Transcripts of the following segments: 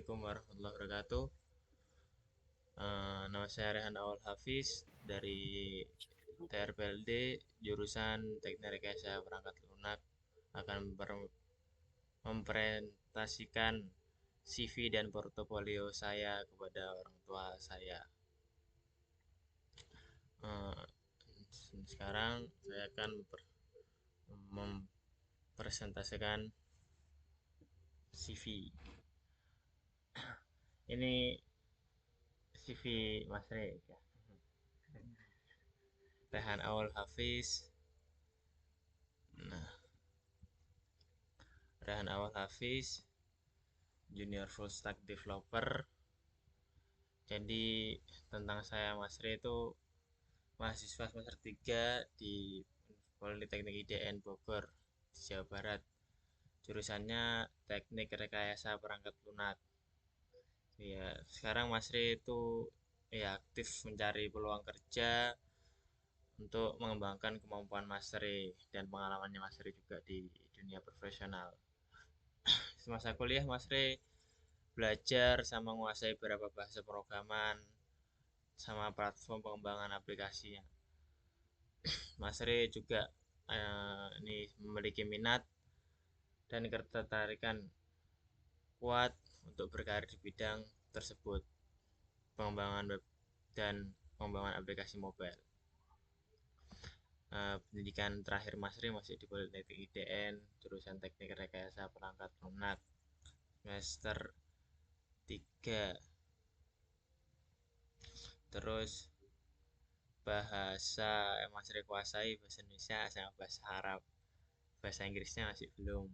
Assalamualaikum warahmatullahi wabarakatuh. Nama saya Rehan Awal Hafiz dari TRPLD jurusan Teknik Rekayasa Perangkat Lunak akan mempresentasikan CV dan portofolio saya kepada orang tua saya. Eh, Sekarang saya akan mempresentasikan CV. Ini CV Mas Re ya. Rehan Awal Hafiz. Nah, Rehan Awal Hafiz, Junior Full Stack Developer. Jadi tentang saya Mas Re itu mahasiswa semester 3 di Politeknik IDN Bogor, Jawa Barat. Jurusannya Teknik Rekayasa Perangkat Lunak. Ya, sekarang Mas Re itu ya aktif mencari peluang kerja untuk mengembangkan kemampuan Mas Re dan pengalamannya Mas Re juga di dunia profesional. Semasa kuliah Mas Re belajar sama menguasai beberapa bahasa programan sama platform pengembangan aplikasinya. Mas Re juga ini memiliki minat dan ketertarikan kuat untuk berkarir di bidang tersebut, pengembangan web dan pengembangan aplikasi mobile. Pendidikan terakhir Mas Ri masih di Politeknik IDN, jurusan Teknik Rekayasa Perangkat Lunak, semester 3. Terus bahasa yang Mas Ri kuasai bahasa Indonesia sama bahasa Arab. Bahasa Inggrisnya masih belum.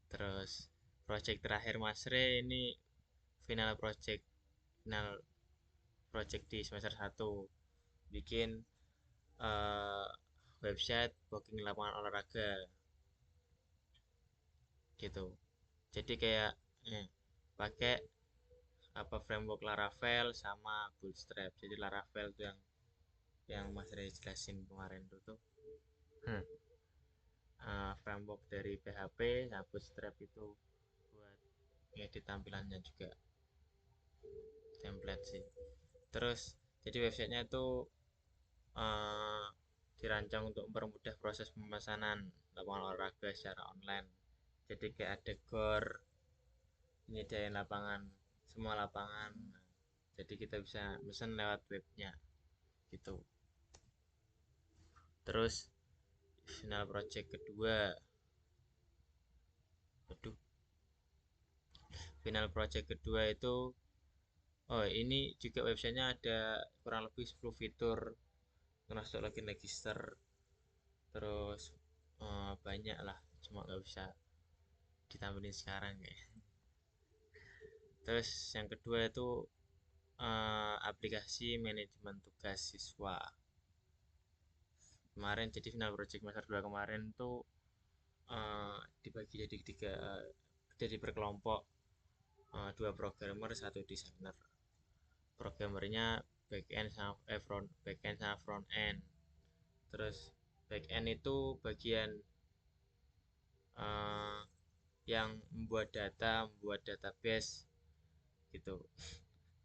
Terus project terakhir Mas Ri ini final project final project di semester 1, bikin uh, website booking lapangan olahraga gitu. Jadi kayak pakai apa framework Laravel sama Bootstrap. Jadi Laravel itu yang Mas Ray jelasin kemarin tuh framework dari PHP, nah Bootstrap itu buat ngedit tampilannya juga, template sih. Terus jadi websitenya itu uh, dirancang untuk mempermudah proses pemesanan lapangan olahraga secara online. Jadi kayak ada gor, nyediain lapangan, semua lapangan. Jadi kita bisa pesan lewat webnya gitu. Terus final project kedua, aduh, final project kedua itu, oh ini juga websitenya ada kurang lebih 10 fitur, termasuk login register, terus banyak lah, cuma nggak bisa ditampilin sekarang ya. Terus yang kedua itu aplikasi manajemen tugas siswa. Kemarin jadi final project semester 2 kemarin tuh dibagi jadi tiga, jadi berkelompok, dua programmer satu desainer. Programmernya backend sama backend sama front end. Terus backend itu bagian uh, yang membuat database gitu.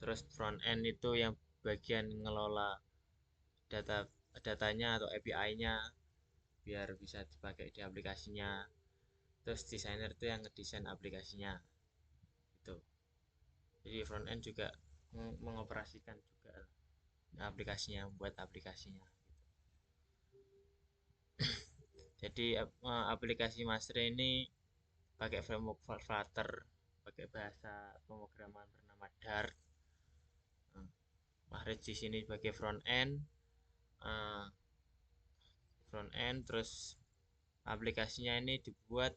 Terus front end itu yang bagian ngelola datanya atau API-nya biar bisa dipakai di aplikasinya. Terus desainer itu yang ngedesain aplikasinya gitu. Jadi front end juga mengoperasikan juga aplikasinya, buat aplikasinya. Jadi aplikasi Master ini pakai framework Flutter, pakai bahasa pemrograman bernama Dart. Mahrez di sini sebagai uh, front end, terus aplikasinya ini dibuat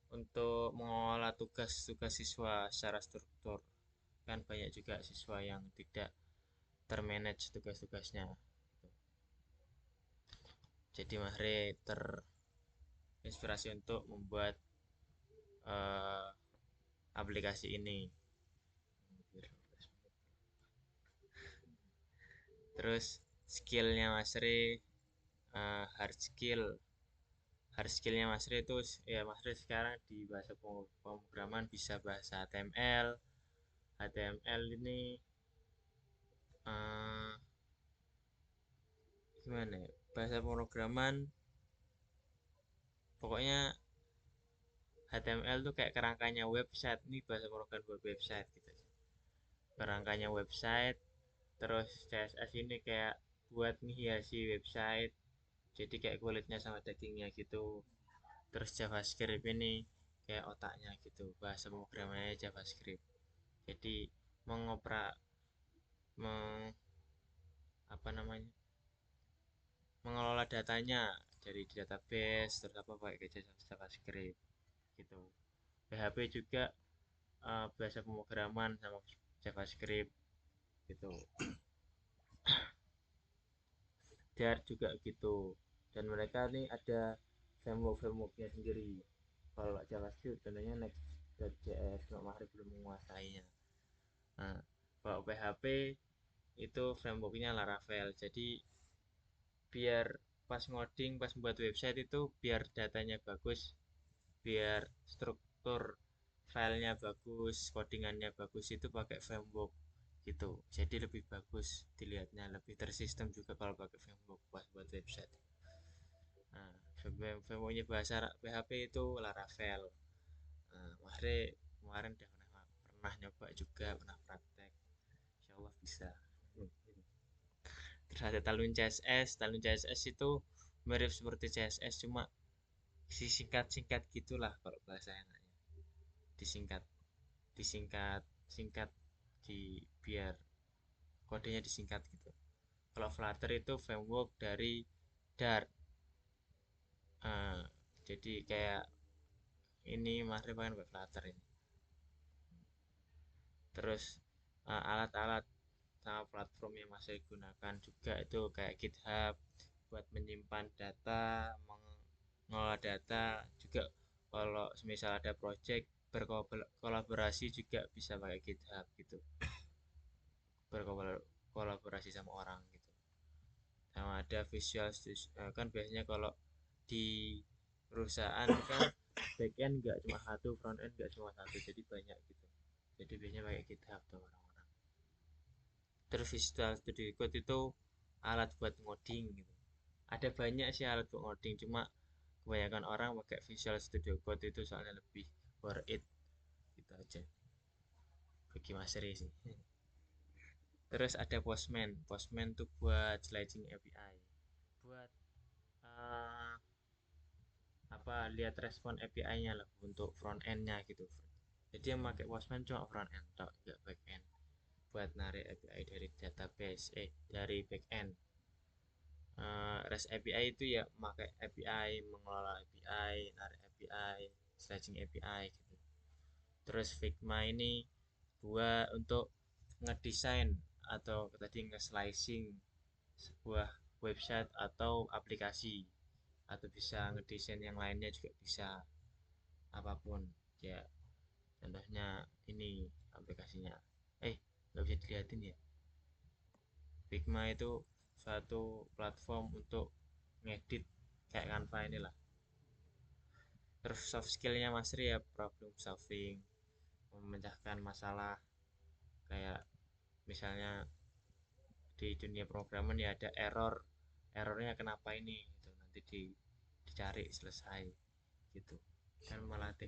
untuk mengolah tugas-tugas siswa secara struktur. Kan banyak juga siswa yang tidak termanage tugas-tugasnya. Jadi Mahre terinspirasi untuk membuat uh, aplikasi ini. Terus skillnya Mas Re, hard skill hard skillnya Mas Re itu ya Mas Re sekarang di bahasa pemrograman bisa bahasa HTML. HTML ini eh, gimana ya? Bahasa pemrograman pokoknya HTML tuh kayak kerangkanya website, ini bahasa pemrograman buat website gitu. Kerangkanya website, terus CSS ini kayak buat menghiasi website, jadi kayak kulitnya sama dagingnya gitu. Terus JavaScript ini kayak otaknya gitu, bahasa pemrogramannya JavaScript. Jadi mengopera meng, apa namanya, mengelola datanya dari database terus apa pakai JavaScript gitu. PHP juga bahasa pemrograman sama JavaScript gitu. Dart juga gitu. Dan mereka nih ada frameworknya sendiri. Kalau JavaScript contohnya Next.js, cuma Mahri belum menguasainya. Nah, kalau PHP itu frameworknya Laravel. Jadi biar pas ngoding, pas membuat website itu biar datanya bagus, biar struktur filenya bagus, codingannya bagus itu pakai framework gitu. Jadi lebih bagus dilihatnya, lebih tersistem juga kalau pakai framework pas buat website. Nah, frameworknya bahasa PHP itu Laravel. Nah, Mahre kemarin udah pernah nyoba juga, pernah praktek. Insya Allah bisa. Terus ada Talun CSS. Talun CSS itu mirip seperti CSS, cuma disingkat-singkat gitulah kalau bahasa enaknya. Disingkat, disingkat, singkat di biar kodenya disingkat gitu. Kalau Flutter itu framework dari Dart. Uh, jadi kayak ini Mas Rifan pakai Flutter ini. Terus alat-alat sama platform yang masih digunakan juga itu kayak GitHub buat menyimpan data, mengelola data juga. Kalau misal ada project berkolaborasi juga bisa pakai GitHub gitu, berkolaborasi sama orang gitu. Sama ada Visual Studio kan biasanya kalau di perusahaan kan backend nggak cuma satu, front end nggak cuma satu, jadi banyak gitu. Jadi biasanya pakai GitHub tuh orang-orang. Terus Visual Studio Code itu alat buat ngoding gitu. Ada banyak sih alat buat ngoding, cuma kebanyakan orang pakai Visual Studio Code itu soalnya lebih worth it gitu aja bagi Mas Ri sih. Terus ada Postman. Postman tuh buat sliding API, buat uh, apa, lihat respon API-nya lah untuk front end-nya gitu. Jadi yang pakai Postman cuma front end, nggak back end. Buat narik API dari database, dari back end. REST API itu ya memakai API, mengelola API, narik API, staging API gitu. Terus Figma ini buat untuk ngedesain atau tadi nge-slicing sebuah website atau aplikasi, atau bisa ngedesain yang lainnya juga bisa, apapun ya. Contohnya ini aplikasinya, nggak bisa dilihatin ya. Figma itu suatu platform untuk ngedit kayak Canva inilah. Terus soft skillnya Mas Ri ya problem solving, memecahkan masalah, kayak misalnya di dunia programan ya ada errornya kenapa ini gitu, nanti dicari selesai gitu kan, melatih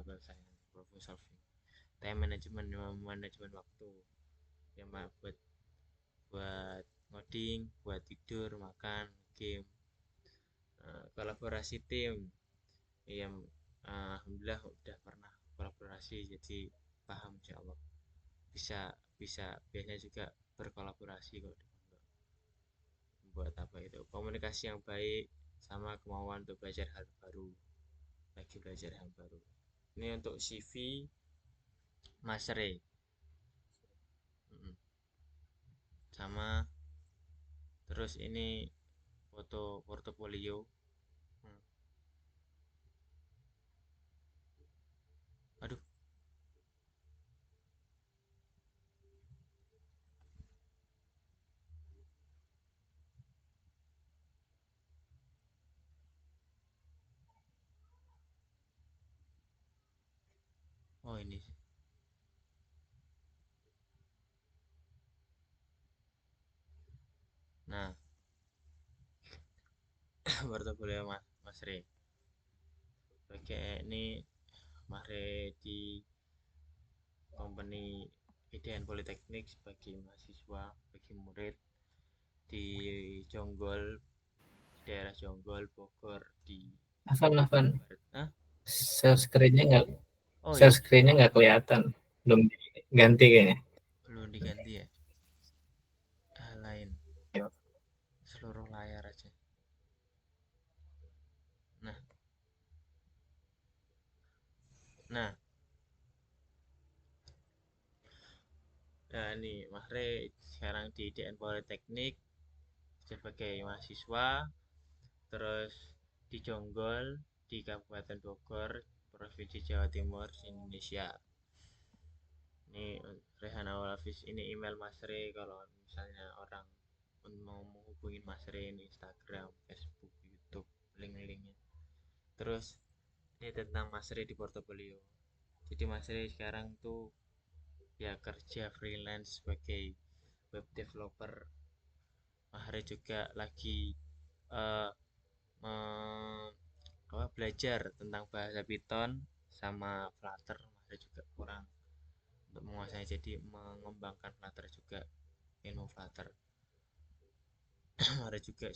bahasanya problem solving. Time management, manajemen waktu yang buat buat ngoding, buat tidur, makan, game. Kolaborasi tim yang alhamdulillah udah pernah kolaborasi, jadi paham insya Allah. Bisa bisa biasanya juga berkolaborasi kalau buat apa itu, komunikasi yang baik sama kemauan untuk belajar hal baru, lagi belajar hal baru. Ini untuk CV Mas Re. Sama terus ini foto portofolio. Hmm. Aduh, Oh ini. Nah, portofolio Mas Re. Pakai ini Mas Re di company IDN Politeknik sebagai mahasiswa, bagi murid di Jonggol, di daerah Jonggol, Bogor, di Afan, Barat. Hah? share screen-nya nggak Oh share iya, screen-nya nggak kelihatan, belum diganti kayaknya. belum diganti ya. Lain, seluruh layar aja. Nah, nah, nah nih Mas Re sekarang di IDN Politeknik sebagai mahasiswa, terus di Jonggol di Kabupaten Bogor, Provinsi Jawa Timur, Indonesia. Ini Rehan Awal Hafiz, ini email Mas Re kalau misalnya orang mau menghubungi Mas Re ini Instagram, Facebook, YouTube, link-linknya. Terus ini tentang Mas Re di portofolio. Jadi Mas Re sekarang tuh ya kerja freelance sebagai web developer. Mas Re juga lagi uh, belajar tentang bahasa Python sama Flutter. Mas Re juga kurang untuk menguasai, jadi mengembangkan Flutter juga, ilmu Flutter. Ada juga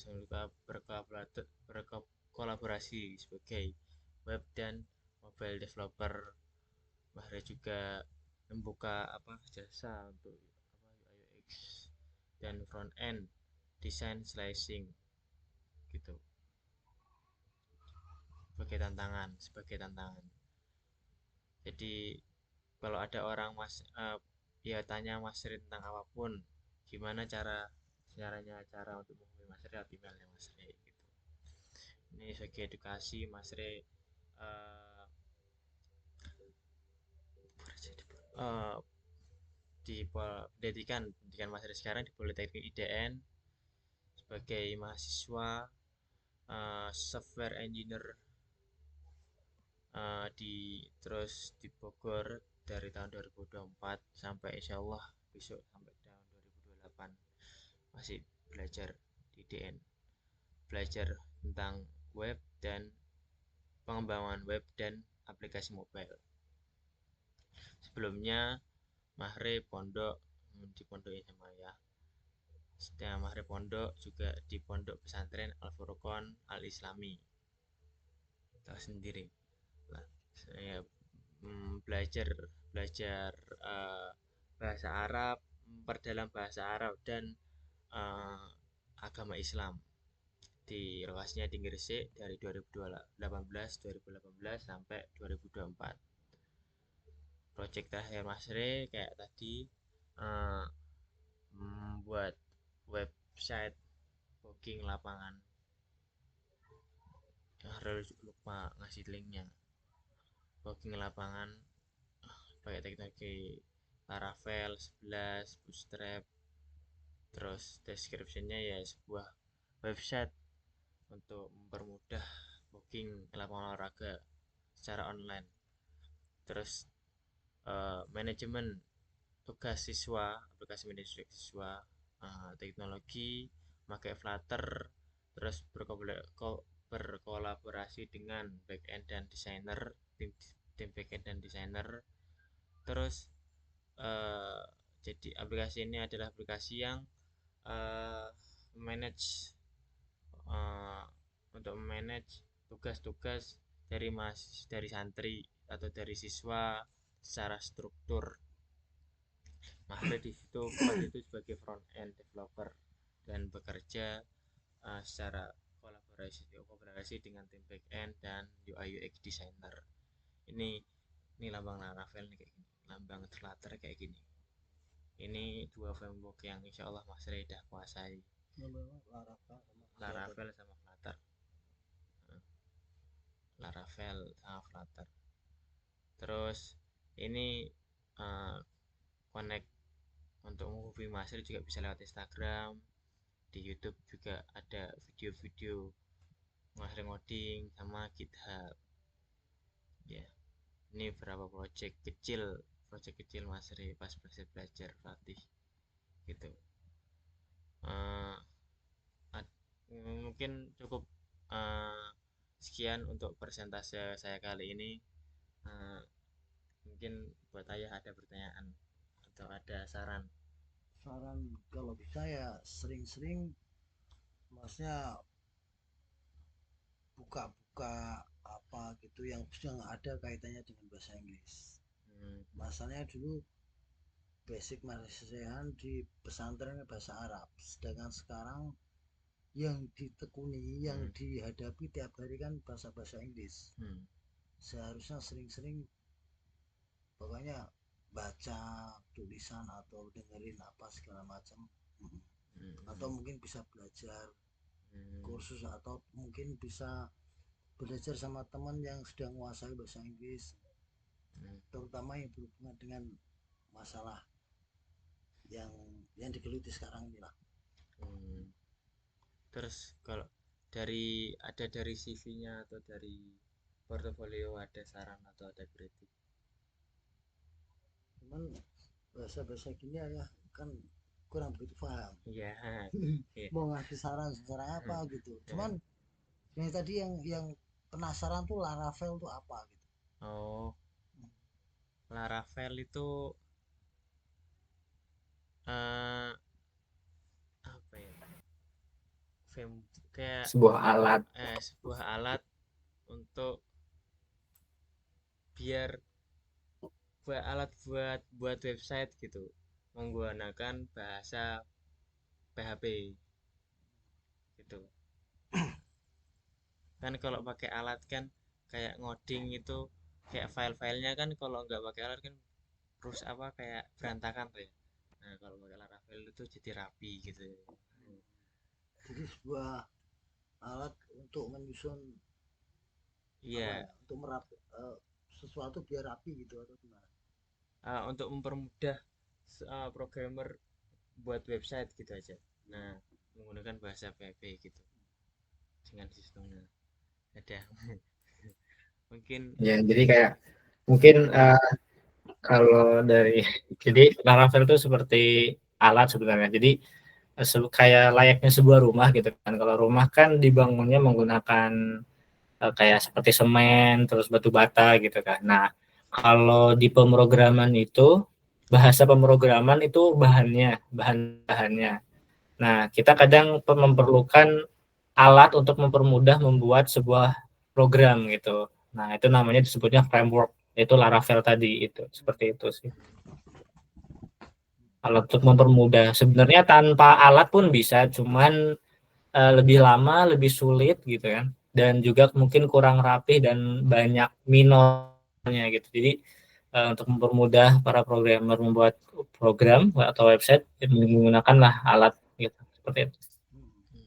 berkolaborasi sebagai web dan mobile developer. Ada juga membuka jasa untuk UX dan front end design slicing gitu, sebagai tantangan. Jadi kalau ada orang ya tanya Mas Ri tentang apapun, gimana cara untuk menghubungi Mas Ri, emailnya Mas Ri gitu. Ini sebagai edukasi Mas Ri, uh, uh, di pendidikan Mas Ri sekarang di Politeknik IDN sebagai mahasiswa software engineer, terus di Bogor dari tahun 2024 sampai insya Allah besok sampai tahun 2028 masih belajar di IDN, belajar tentang web dan pengembangan web dan aplikasi mobile. Sebelumnya Mahre pondok di pondok SMA ya. Setelah Mahre pondok juga di pondok pesantren Al Furqon Al Islami. Tahu sendiri lah. Saya belajar belajar uh, bahasa Arab, memperdalam bahasa Arab dan uh, agama Islam di lokasinya di Gresik dari 2018 sampai 2024. Project terakhir Mas Re kayak tadi, uh, membuat website booking lapangan. Harus lupa ngasih linknya. Booking lapangan pakai teknologi Laravel 11, Bootstrap. Terus descriptionnya ya sebuah website untuk mempermudah booking lapangan olahraga secara online. Terus manajemen tugas siswa, aplikasi manajemen siswa, teknologi, pakai Flutter, terus berkolaborasi dengan backend dan designer, tim backend dan designer. Terus uh, jadi aplikasi ini adalah aplikasi yang uh, manage uh, untuk manage tugas-tugas dari santri atau dari siswa secara struktur. Mahfud di situ pas itu sebagai front end developer dan bekerja secara kolaborasi dengan tim back end dan UI UX designer. Ini ini lambang Laravel nih kayak gini, lambang Flutter kayak gini. Ini dua framework yang insya Allah Mas Reda kuasai. Laravel sama Flutter. Laravel sama Flutter. Terus ini uh, connect untuk menghubungi Mas Reda juga bisa lewat Instagram. Di YouTube juga ada video-video ngoding sama GitHub ya. ini berapa project kecil Mas Ri pas belajar pelatih gitu. Eh, mungkin cukup eh, sekian untuk persentase saya kali ini. Eh, mungkin buat ayah ada pertanyaan atau ada saran. Saran kalau bisa ya sering-sering, maksudnya buka-buka apa gitu yang ada kaitannya dengan bahasa Inggris. Hmm, Masalahnya dulu basic Malaysian di pesantren bahasa Arab, sedangkan sekarang yang ditekuni, yang hmm, dihadapi tiap hari kan bahasa-bahasa Inggris. hmm, Seharusnya sering-sering pokoknya baca tulisan atau dengerin apa segala macam. Atau hmm, mungkin bisa belajar hmm, kursus, atau mungkin bisa belajar sama teman yang sedang menguasai bahasa Inggris, hmm, terutama yang berhubungan dengan masalah yang digeluti sekarang ini lah. hmm. Terus kalau dari CV-nya atau dari portofolio ada saran atau ada kritik? Cuman bahasa-bahasa gini ya kan kurang begitu paham. Iya, iya. Mau ngasih saran secara apa gitu. Iya. Cuman yang tadi yang penasaran tuh Laravel tuh apa gitu. Oh, Laravel itu eh apa ya? Kayak sebuah alat. sebuah alat untuk biar alat buat buat website gitu, menggunakan bahasa PHP gitu. Kan kalau pakai alat kan kayak ngoding itu kayak file-filenya kan kalau nggak pakai alat kan terus apa kayak berantakan tuh ya. Nah, kalau pakai Laravel itu jadi rapi gitu. Jadi sebuah alat untuk menyusun apa Iya, ya, untuk merapi sesuatu biar rapi gitu atau gimana. untuk mempermudah programmer buat website gitu aja. Nah, menggunakan bahasa PHP gitu dengan sistemnya. Ada mungkin Ya, jadi kayak mungkin kalau dari jadi Laravel itu seperti alat sebenarnya. Jadi kayak layaknya sebuah rumah gitu kan. Kalau rumah kan dibangunnya menggunakan kayak seperti semen, terus batu bata gitu kan. Nah, kalau di pemrograman itu bahasa pemrograman itu bahan-bahannya. Nah, kita kadang memerlukan alat untuk mempermudah membuat sebuah program gitu. Nah, itu namanya disebutnya framework, itu Laravel tadi itu. Seperti itu sih. Alat untuk mempermudah. Sebenarnya tanpa alat pun bisa, cuman lebih lama, lebih sulit gitu kan. Dan juga mungkin kurang rapi dan banyak minornya gitu. Jadi untuk mempermudah para programmer membuat program atau website menggunakanlah alat gitu. Seperti itu. Hmm. hmm,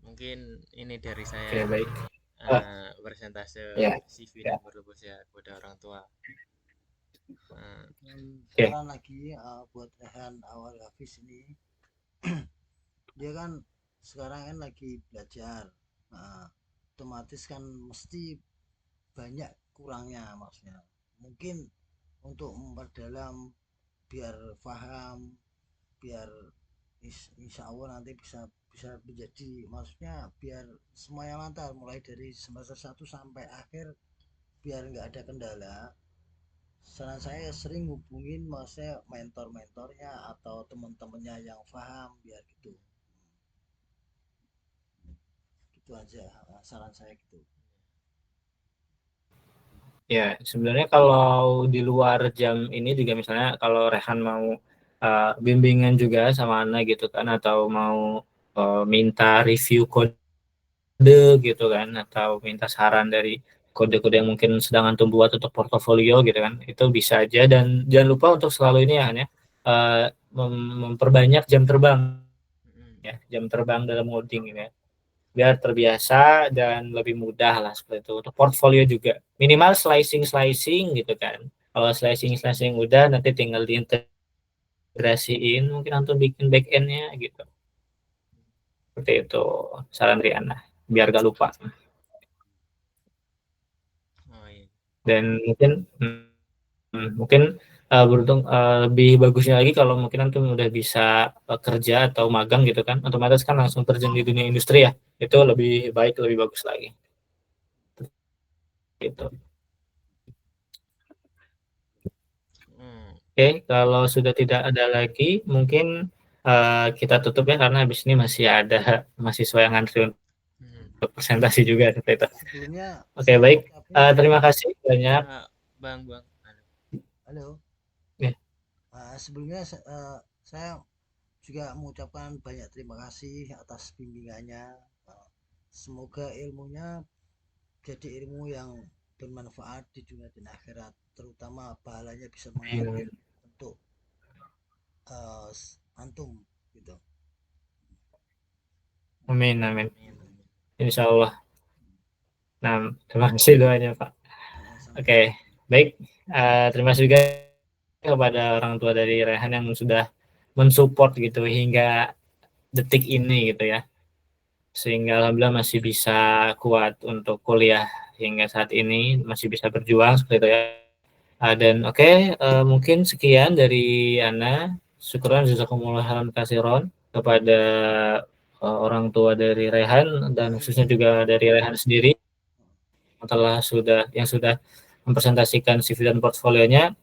mungkin ini dari Oke, saya baik. Uh, persentase ya, CV dan ya. portofolio kepada orang tua. Eh, Dan Oke. saran lagi buat Rehan awal Hafiz ini, dia kan sekarang kan lagi belajar, nah, otomatis kan mesti banyak kurangnya, maksudnya mungkin untuk memperdalam biar paham, biar insya Allah nanti bisa bisa menjadi, maksudnya biar semuanya lancar mulai dari semester 1 sampai akhir, biar nggak ada kendala. Saran saya sering hubungin maksudnya mentor-mentornya atau teman-temannya yang paham, biar gitu. Gitu aja saran saya gitu. Ya, sebenarnya kalau di luar jam ini juga misalnya kalau Rehan mau bimbingan juga sama Ana gitu kan, atau mau minta review kode gitu kan, atau minta saran dari kode-kode yang mungkin sedang antum buat untuk portofolio gitu kan, itu bisa aja. Dan jangan lupa untuk selalu ini ya, memperbanyak jam terbang ya, jam terbang dalam ngoding ini ya, biar terbiasa dan lebih mudah lah seperti itu. Untuk portfolio juga minimal slicing gitu kan. Kalau slicing udah, nanti tinggal diintegrasiin, mungkin antum bikin back end-nya gitu. Seperti itu saran Riana biar gak lupa. Dan mungkin beruntung lebih bagusnya lagi kalau mungkin antum udah bisa kerja atau magang gitu kan, otomatis kan langsung terjun di dunia industri ya, itu lebih baik, lebih bagus lagi gitu. Oke, kalau sudah tidak ada lagi mungkin kita tutup ya, karena habis ini masih ada mahasiswa yang ngantri untuk presentasi juga seperti itu. Sebelumnya Oke, saya baik. ucapin Terima kasih banyak. Bang. halo. Ya. Sebelumnya saya juga mengucapkan banyak terima kasih atas bimbingannya. Semoga ilmunya jadi ilmu yang bermanfaat di dunia dan akhirat, terutama pahalanya bisa mengalir untuk antum gitu. Amin, amin. Insya Allah. Nah, terima kasih doanya Pak. Oke, baik. Terima kasih juga kepada orang tua dari Rehan yang sudah mensupport gitu hingga detik ini gitu ya, sehingga alhamdulillah masih bisa kuat untuk kuliah hingga saat ini, masih bisa berjuang seperti itu ya. Dan mungkin sekian dari Ana. Syukuran jazakumullah khairan katsiran kepada orang tua dari Rehan dan khususnya juga dari Rehan sendiri yang sudah mempresentasikan CV dan portfolionya.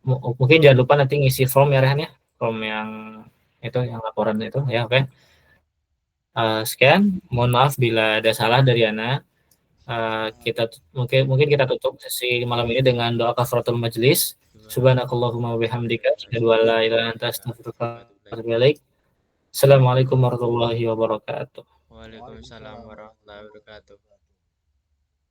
Mungkin jangan lupa nanti ngisi form ya Rehan ya, form yang itu, yang laporan itu ya. Oke. Sekian, mohon maaf bila ada salah dari Ana. Kita mungkin kita tutup sesi malam ini dengan doa kafaratul majelis. Subhanakallahumma wabihamdika asyhadu an la ilaha illa anta astaghfiruka wa atubu ilaik. Assalamualaikum warahmatullahi wabarakatuh. Waalaikumsalam warahmatullahi wabarakatuh.